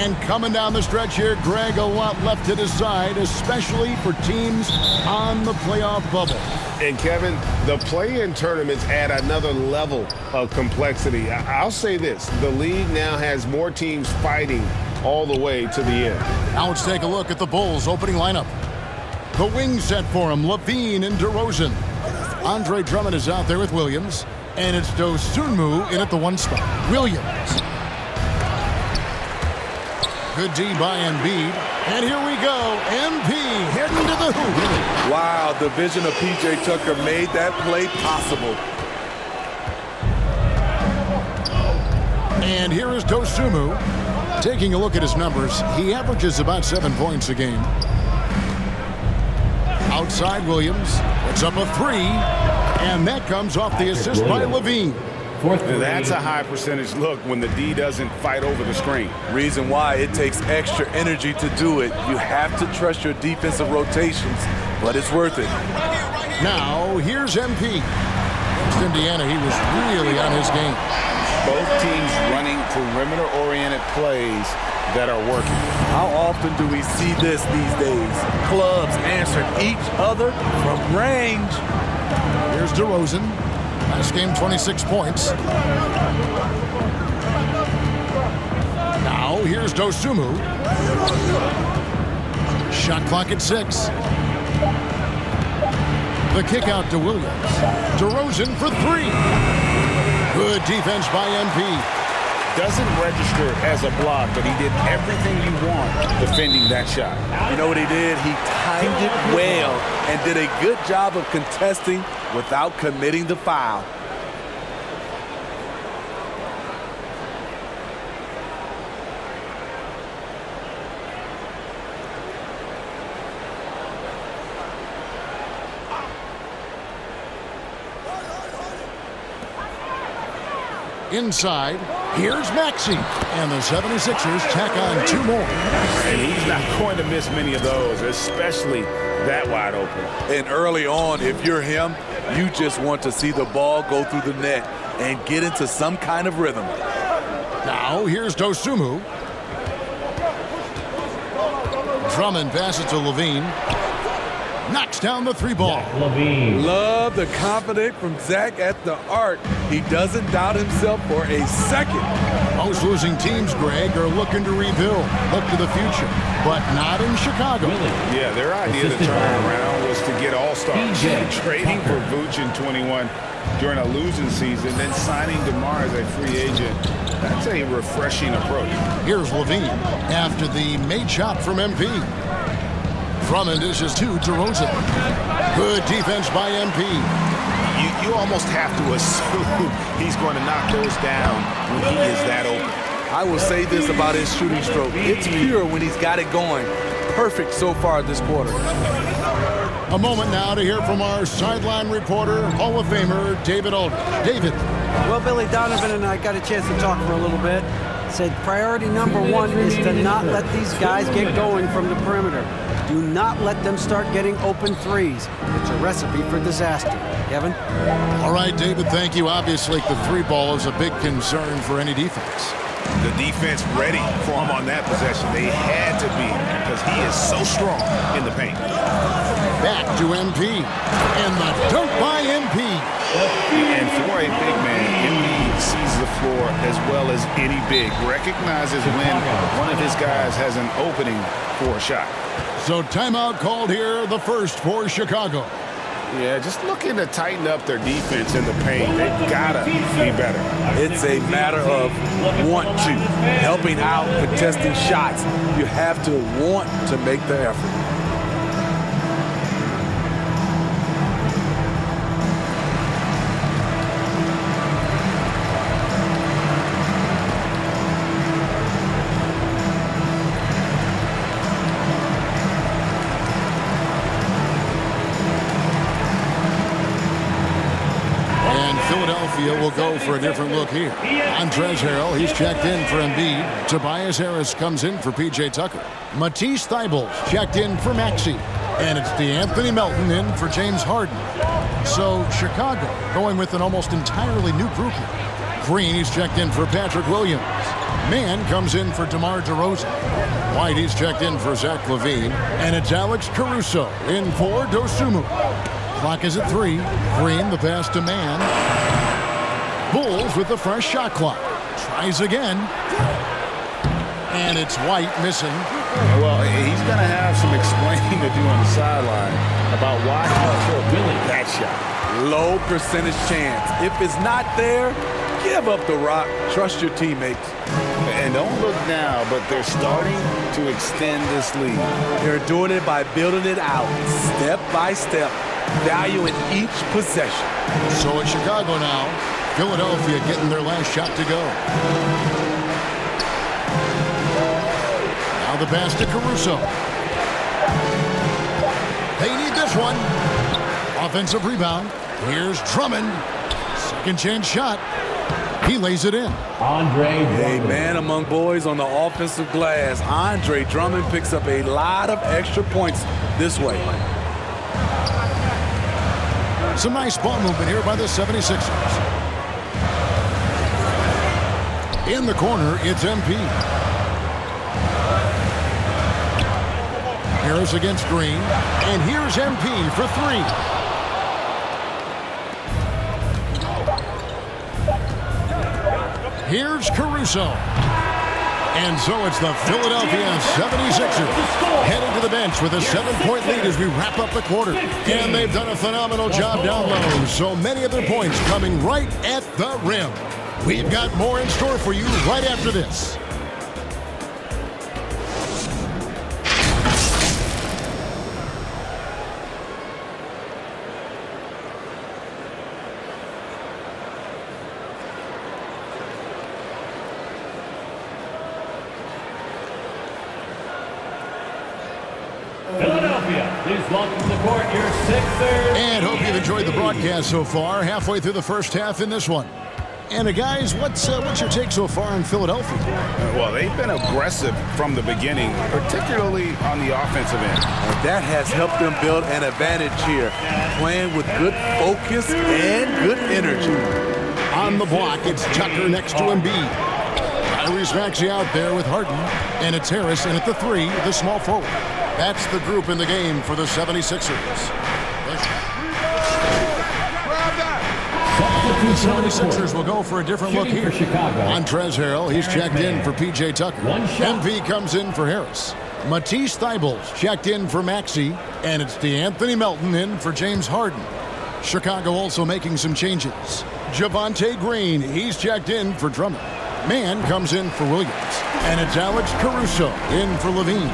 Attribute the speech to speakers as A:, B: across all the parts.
A: And coming down the stretch here, Greg, a lot left to decide, especially for teams on the playoff bubble.
B: And, Kevin, the play-in tournaments add another level of complexity. I'll say this. The league now has more teams fighting all the way to the end.
A: Now let's take a look at the Bulls' opening lineup. The wing set for him, Levine and DeRozan. Andre Drummond is out there with Williams. And it's Dosunmu in at the 1 spot. Williams. Good D by Embiid. And here we go. MP heading to the hoop.
C: Wow, the vision of P.J. Tucker made that play possible.
A: And here is Dosunmu. Taking a look at his numbers, he averages about 7 points a game. Outside Williams. Puts up a 3. And that comes off the assist by Levine.
B: That's a high percentage look when the D doesn't fight over the screen.
C: Reason why it takes extra energy to do it. You have to trust your defensive rotations, but it's worth it.
A: Now, here's MP. Against Indiana, he was really on his game.
B: Both teams running perimeter-oriented plays that are working.
C: How often do we see this these days? Clubs answering each other from range.
A: Here's DeRozan. Last game, 26 points. Now, here's Dosunmu. Shot clock at 6. The kick out to Williams. DeRozan for 3. Good defense by MP.
B: Doesn't register as a block, but he did everything you want defending that shot.
C: You know what he did? He timed it well and did a good job of contesting without committing the foul.
A: Inside, here's Maxey. And the 76ers tack on 2 more.
B: And he's not going to miss many of those, especially that wide open.
C: And early on, if you're him, you just want to see the ball go through the net and get into some kind of rhythm.
A: Now, here's Dosunmu. Drummond passes to Levine. Knocks down the 3-ball.
C: Love the confidence from Zach at the arc. He doesn't doubt himself for a second.
A: Most losing teams, Greg, are looking to rebuild, look to the future, but not in Chicago.
B: Yeah, their idea to turn around was to get all-stars. Trading for Vooch in 21 during a losing season, then signing DeMar as a free agent. That's a refreshing approach.
A: Here's Levine after the made shot from MP. Drummond dishes to DeRozan. Good defense by MP.
B: You almost have to assume he's going to knock those down when he is that open.
C: I will say this about his shooting stroke. It's pure when he's got it going. Perfect so far this quarter.
A: A moment now to hear from our sideline reporter, Hall of Famer David Aldridge. David.
D: Well, Billy Donovan and I got a chance to talk for a little bit. Said priority number 1 is to not let these guys get going from the perimeter. Do not let them start getting open threes. It's a recipe for disaster. Kevin?
A: All right, David, thank you. Obviously, the 3-ball is a big concern for any defense.
B: The defense ready for him on that possession. They had to be because he is so strong in the paint.
A: Back to MP. And the dunk by MP.
B: And for a big man, MP sees the floor as well as any big. Recognizes when one of his guys has an opening for a shot.
A: So timeout called here, the first for Chicago.
B: Yeah, just looking to tighten up their defense in the paint. They've got to be better.
C: It's a matter of want to. Helping out, contesting shots. You have to want to make the effort.
A: Will go for a different look here. Montrezl Harrell, he's checked in for Embiid. Tobias Harris comes in for P.J. Tucker. Matisse Thybulle checked in for Maxey. And it's DeAnthony Melton in for James Harden. So Chicago going with an almost entirely new group here. Green, he's checked in for Patrick Williams. Man comes in for DeMar DeRozan. White, he's checked in for Zach LaVine. And it's Alex Caruso in for Dosunmu. Clock is at 3. Green, the pass to Man. Bulls with the fresh shot clock. Tries again. And it's White missing.
B: Well, he's going to have some explaining to do on the sideline about why he took that shot.
C: Low percentage chance. If it's not there, give up the rock. Trust your teammates.
B: And don't look now, but they're starting to extend this lead.
C: They're doing it by building it out, step by step, valuing each possession.
A: So it's Chicago now. Philadelphia getting their last shot to go. Now the pass to Caruso. They need this one. Offensive rebound. Here's Drummond. Second chance shot. He lays it in.
C: A man among boys on the offensive glass. Andre Drummond picks up a lot of extra points this way.
A: Some nice ball movement here by the 76ers. In the corner, it's MP. Harris against Green. And here's MP for 3. Here's Caruso. And so it's the Philadelphia 76ers heading to the bench with a 7-point lead as we wrap up the quarter. And they've done a phenomenal job down low. So many of their points coming right at the rim. We've got more in store for you right after this.
E: Philadelphia, please welcome to the court your Sixers.
A: And hope you've enjoyed the broadcast so far. Halfway through the first half in this one. And guys, what's your take so far on Philadelphia?
B: Well, they've been aggressive from the beginning, particularly on the offensive end.
C: And that has helped them build an advantage here, playing with good focus and good energy.
A: On the block, it's Tucker next to Embiid. Tyrese Maxey out there with Harden. And it's Harris, and at the 3, the small forward. That's the group in the game for the 76ers. The 76ers will go for a different look here. Montrezl Harrell, he's checked in for P.J. Tucker. MP comes in for Harris. Matisse Thybulle checked in for Maxey. And it's DeAnthony Melton in for James Harden. Chicago also making some changes. Javonte Green, he's checked in for Drummond. Man comes in for Williams. And it's Alex Caruso in for Levine.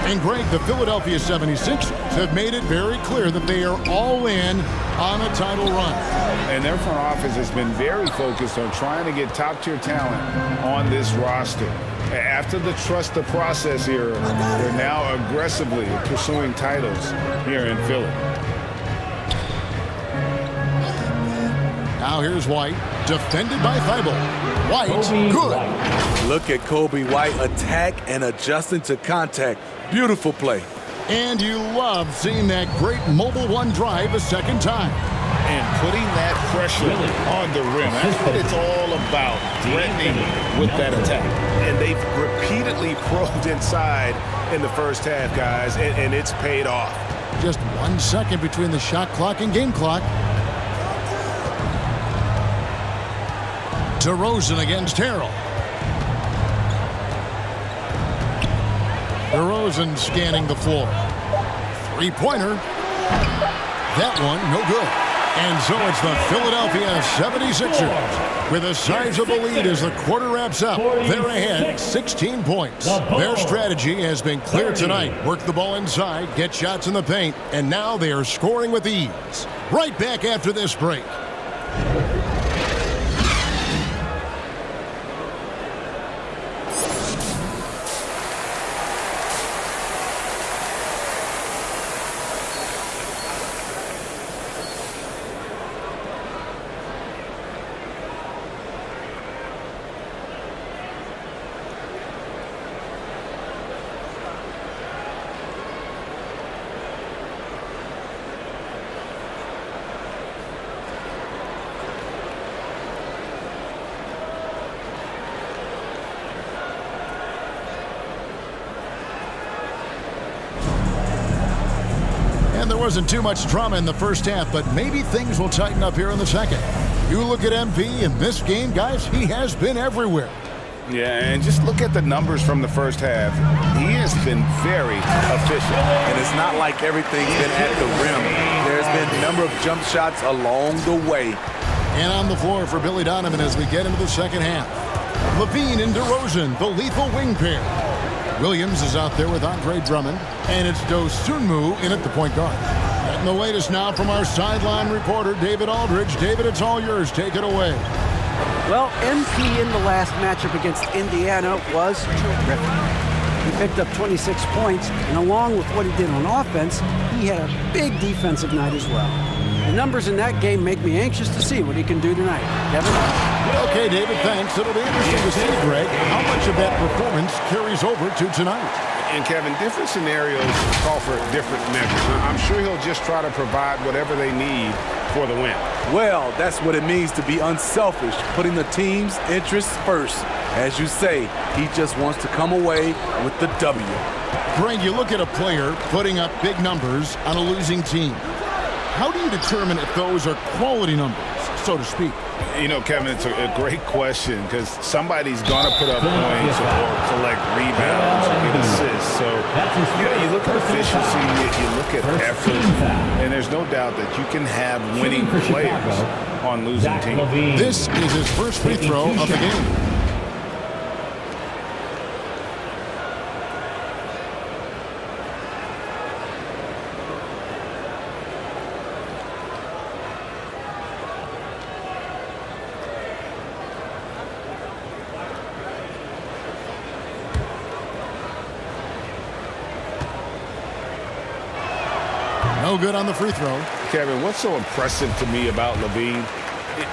A: And Greg, the Philadelphia 76ers have made it very clear that they are all in on a title run.
B: And their front office has been very focused on trying to get top-tier talent on this roster. After the trust the process era, they're now aggressively pursuing titles here in Philly.
A: Now here's White, defended by Thybulle. White, good.
C: Look at Kobe White attack and adjusting to contact. Beautiful play.
A: And you love seeing that great mobile one drive a second time.
B: And putting that pressure on the rim. That's what it's all about, threatening with that attack. And they've repeatedly probed inside in the first half, guys, and it's paid off.
A: Just 1 second between the shot clock and game clock. DeRozan against Harrell. DeRozan scanning the floor. Three-pointer. That one, no good. And so it's the Philadelphia 76ers with a sizable lead as the quarter wraps up. They're ahead 16 points. Their strategy has been clear tonight. Work the ball inside, get shots in the paint, and now they are scoring with ease. Right back after this break. wasn't too much drama in the first half, but maybe things will tighten up here in the second. You look at MP in this game, guys, he has been everywhere.
B: Yeah, and just look at the numbers from the first half. He has been very efficient.
C: And it's not like everything's been at the rim. There's been a number of jump shots along the way.
A: And on the floor for Billy Donovan as we get into the second half. Levine and DeRozan, the lethal wing pair. Williams is out there with Andre Drummond, and it's Dosunmu in at the point guard. Getting the latest now from our sideline reporter, David Aldridge. David, it's all yours. Take it away.
D: Well, MP in the last matchup against Indiana was terrific. He picked up 26 points, and along with what he did on offense, he had a big defensive night as well. The numbers in that game make me anxious to see what he can do tonight. Kevin?
A: Okay, David, thanks. It'll be interesting to see, Greg, how much of that performance carries over to tonight.
B: And, Kevin, different scenarios call for different measures. I'm sure he'll just try to provide whatever they need for the win.
C: Well, that's what it means to be unselfish, putting the team's interests first. As you say, he just wants to come away with the W.
A: Greg, you look at a player putting up big numbers on a losing team. How do you determine if those are quality numbers, so to speak?
B: You know, Kevin, it's a great question because somebody's going to put up points or collect rebounds or get assists. So, you look at efficiency, you look at effort, and there's no doubt that you can have winning players on losing teams.
A: This is his first free throw of the game. No good on the free throw.
B: Kevin, what's so impressive to me about Levine?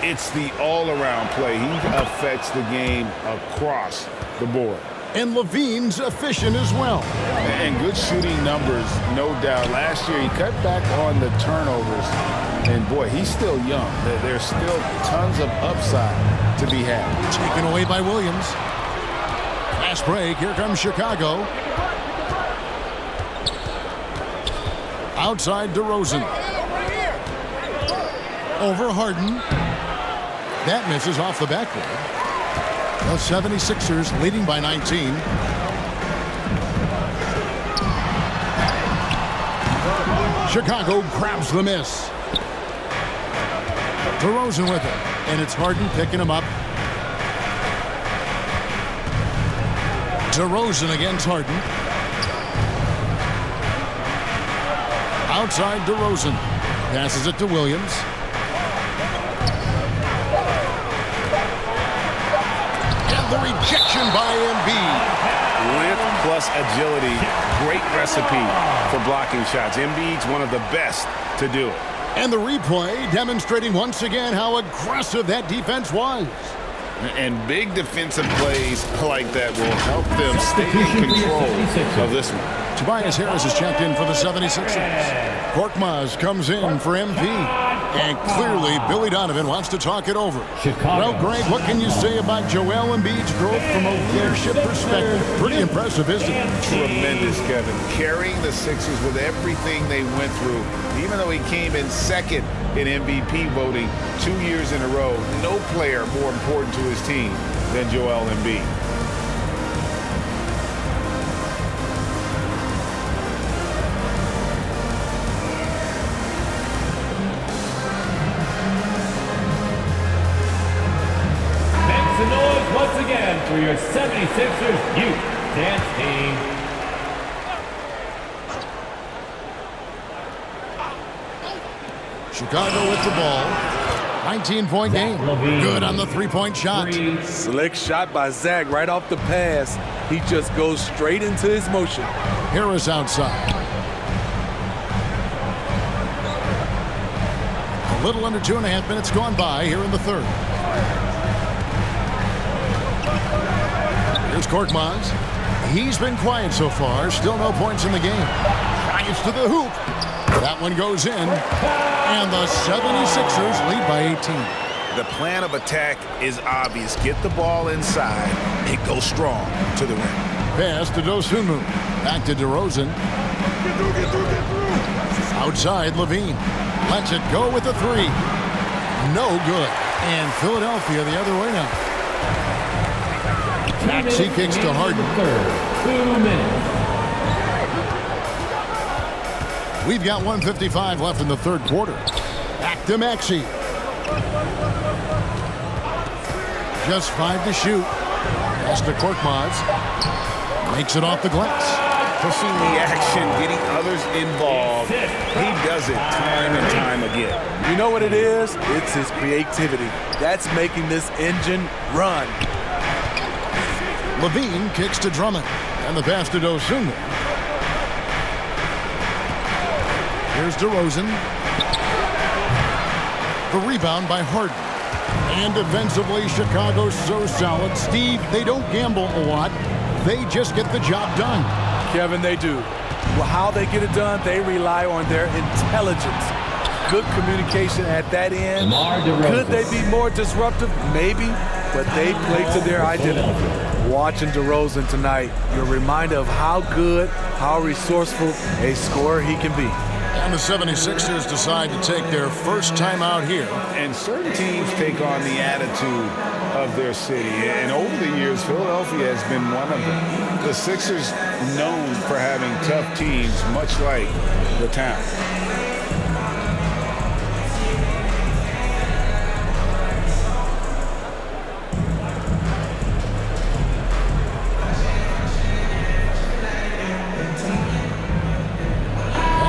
B: It's the all-around play. He affects the game across the board.
A: And Levine's efficient as well.
B: And good shooting numbers, no doubt. Last year, he cut back on the turnovers. And, boy, he's still young. There's still tons of upside to be had.
A: Taken away by Williams. Fast break. Here comes Chicago. Outside DeRozan. Over Harden. That misses off the backboard. The 76ers leading by 19. Chicago grabs the miss. DeRozan with it. And it's Harden picking him up. DeRozan against Harden. Outside DeRozan. Passes it to Williams. And the rejection by Embiid.
B: Length plus agility. Great recipe for blocking shots. Embiid's one of the best to do it.
A: And the replay demonstrating once again how aggressive that defense was.
B: And big defensive plays like that will help them stay in control of this one.
A: Tobias Harris is checked in for the 76ers. Korkmaz comes in for MP. And clearly, Billy Donovan wants to talk it over. Well, Greg, what can you say about Joel Embiid's growth from a leadership perspective? Pretty impressive, isn't it?
B: Tremendous, Kevin. Carrying the Sixers with everything they went through. Even though he came in second in MVP voting 2 years in a row, no player more important to his team than Joel Embiid.
E: Once again for your 76ers youth dance team.
A: Chicago with the ball. 19-point game. Good on the three-point shot.
C: Slick shot by Zach right off the pass. He just goes straight into his motion.
A: Harris outside. A little under 2.5 minutes gone by here in the third. Here's Korkmaz. He's been quiet so far. Still no points in the game. Drives to the hoop. That one goes in. And the 76ers lead by 18.
B: The plan of attack is obvious. Get the ball inside and go strong to the rim.
A: Pass to Dosunmu. Back to DeRozan. Outside, Levine lets it go with the three. No good. And Philadelphia the other way now. Maxey kicks to Harden.
E: 2 minutes.
A: We've got 1:55 left in the third quarter. Back to Maxey. Just 5 to shoot. Pass to Korkmaz. Makes it off the glass.
B: Pushing the action, getting others involved. He does it time and time again.
C: You know what it is? It's his creativity. That's making this engine run.
A: Levine kicks to Drummond. And the pass to Dosunmu. Here's DeRozan. The rebound by Harden. And defensively, Chicago's so solid. Steve, they don't gamble a lot. They just get the job done.
C: Kevin, they do. Well, how they get it done, they rely on their intelligence. Good communication at that end. Could they be more disruptive? Maybe, but they play to their identity. Watching DeRozan tonight, you're reminded of how good, how resourceful a scorer he can be.
A: And the 76ers decide to take their first time out here.
B: And certain teams take on the attitude of their city. And over the years, Philadelphia has been one of them. The Sixers known for having tough teams, much like the town.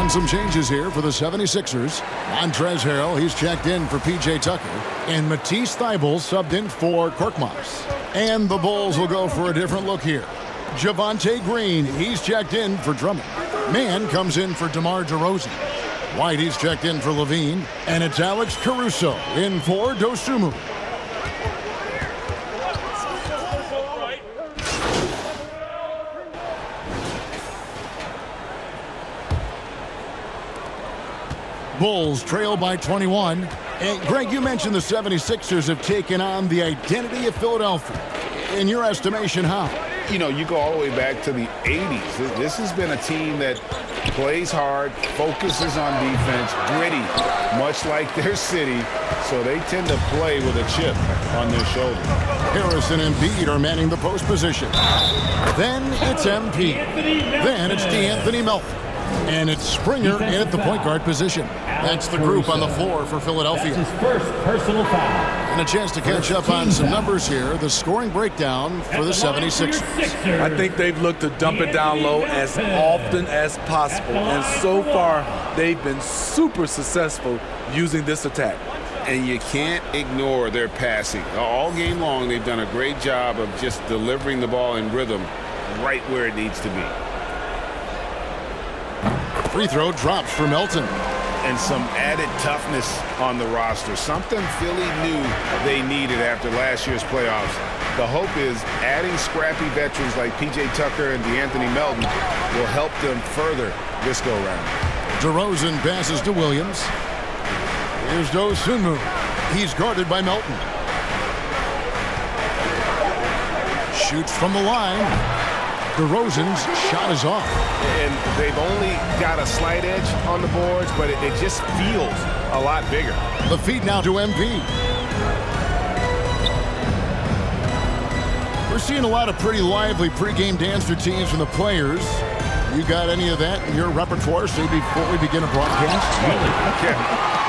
A: Some changes here for the 76ers. Montrezl Harrell, he's checked in for P.J. Tucker. And Matisse Thybulle subbed in for Korkmaz. And the Bulls will go for a different look here. Javonte Green, he's checked in for Drummond. Mann comes in for DeMar DeRozan. White, he's checked in for Levine. And it's Alex Caruso in for Dosunmu. Bulls trail by 21. And Greg, you mentioned the 76ers have taken on the identity of Philadelphia. In your estimation, how?
B: You know, you go all the way back to the 80s. This has been a team that plays hard, focuses on defense, gritty, much like their city. So they tend to play with a chip on their shoulder.
A: Harris and Embiid are manning the post position. Then it's MP. Then it's DeAnthony Melton. And it's Springer in at the point guard position. That's the group on the floor for Philadelphia.
E: That's his first personal foul.
A: And a chance to catch up on some numbers here. The scoring breakdown for the 76ers.
C: I think they've looked to dump it down low as often as possible. And so far, they've been super successful using this attack.
B: And you can't ignore their passing. All game long, they've done a great job of just delivering the ball in rhythm right where it needs to be.
A: Free throw drops for Melton.
B: And some added toughness on the roster. Something Philly knew they needed after last year's playoffs. The hope is adding scrappy veterans like P.J. Tucker and DeAnthony Melton will help them further this go-round.
A: DeRozan passes to Williams. Here's Dosunmu. He's guarded by Melton. Shoots from the line. DeRozan's shot is off.
B: And they've only got a slight edge on the boards, but it just feels a lot bigger.
A: The feed now to MP. We're seeing a lot of pretty lively pregame dance routines from the players. You got any of that in your repertoire, say, before we begin a broadcast?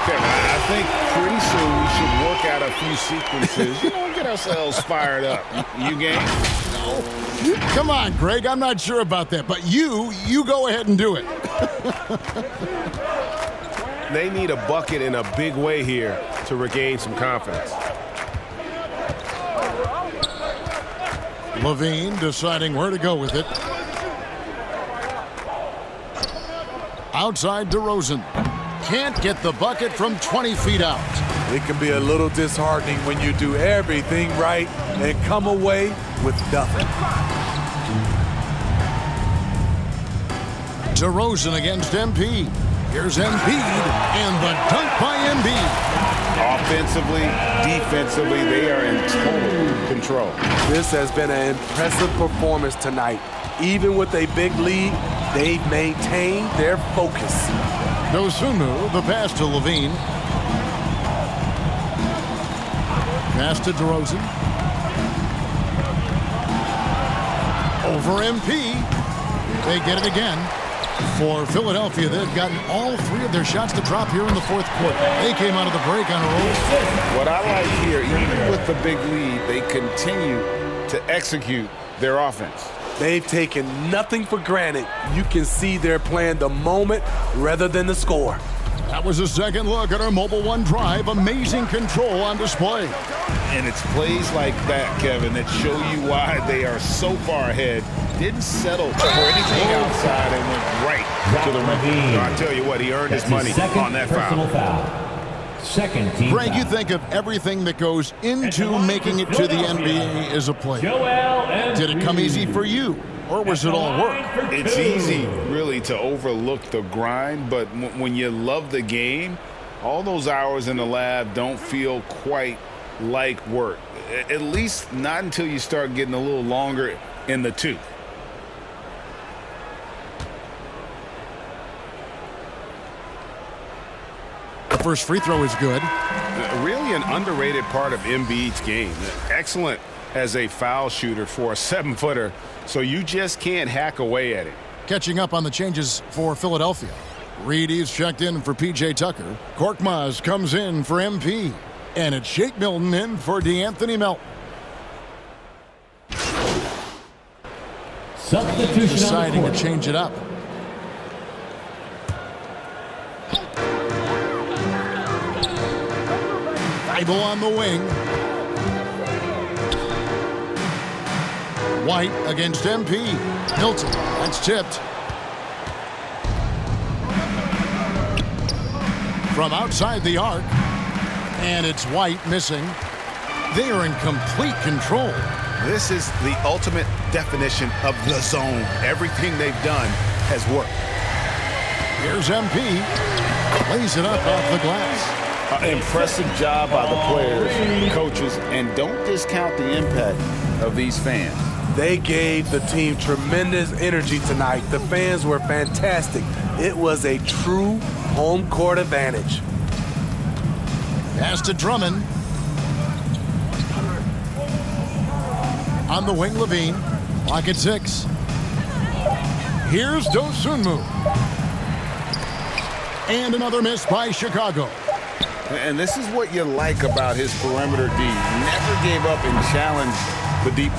B: Kevin, I think pretty soon we should work out a few sequences. Get ourselves fired up. You game?
A: No. Come on, Greg. I'm not sure about that, but you go ahead and do it.
F: They need a bucket in a big way here to regain some confidence.
A: Levine deciding where to go with it. Outside DeRozan. Can't get the bucket from 20 feet out.
C: It can be a little disheartening when you do everything right and come away with nothing.
A: DeRozan against MP. Here's Embiid, and the dunk by Embiid.
B: Offensively, defensively, they are in total control.
C: This has been an impressive performance tonight. Even with a big lead, they've maintained their focus.
A: Dosunmu, the pass to Levine. Pass to DeRozan. Over MP. They get it again. For Philadelphia, they've gotten all 3 of their shots to drop here in the 4th quarter. They came out of the break on a roll.
B: What I like here, even with the big lead, they continue to execute their offense.
C: They've taken nothing for granted. You can see they're playing the moment rather than the score.
A: That was a second look at our Mobile One drive. Amazing control on display.
B: And it's plays like that, Kevin, that show you why they are so far ahead. Didn't settle for anything outside and went right to the rim. I tell you what, he earned his money on that foul.
E: Second team
A: Greg,
E: foul.
A: you think of everything that goes into making it to the NBA as a player. Did it come easy for you, or was it all work?
B: It's easy, really, to overlook the grind, but when you love the game, all those hours in the lab don't feel quite like work. At least not until you start getting a little longer in the tooth.
A: The first free throw is good.
B: Really an underrated part of Embiid's game. Excellent as a foul shooter for a 7-footer, so you just can't hack away at it.
A: Catching up on the changes for Philadelphia. Reedy's checked in for P.J. Tucker. Korkmaz comes in for MP. And it's Shake Milton in for DeAnthony Melton.
E: Substitution
A: Deciding to change it up. Thibault on the wing. White against MP. Milton, that's tipped. From outside the arc. And it's White missing. They are in complete control.
B: This is the ultimate definition of the zone. Everything they've done has worked.
A: Here's MP. Lays it up off the glass.
B: Impressive job by the players, coaches, and don't discount the impact of these fans.
C: They gave the team tremendous energy tonight. The fans were fantastic. It was a true home court advantage.
A: Pass to Drummond. On the wing, Levine. Clock at 6. Here's Dosunmu. And another miss by Chicago.
B: And this is what you like about his perimeter D. Never gave up and challenged the deep.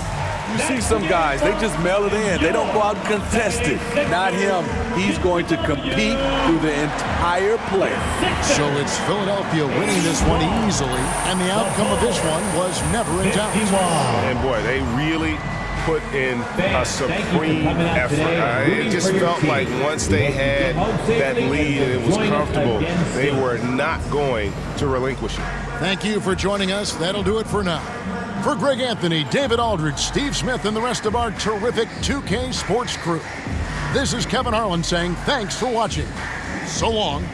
C: You see some guys, they just mail it in. They don't go out and contest it. Not him. He's going to compete through the entire play.
A: So it's Philadelphia winning this one easily, and the outcome of this one was never in doubt.
B: And boy, they really put in a supreme effort. It just felt like once they had that lead and it was comfortable, they were not going to relinquish it.
A: Thank you for joining us. That'll do it for now. For Greg Anthony, David Aldridge, Steve Smith, and the rest of our terrific 2K Sports crew, this is Kevin Harlan saying thanks for watching. So long.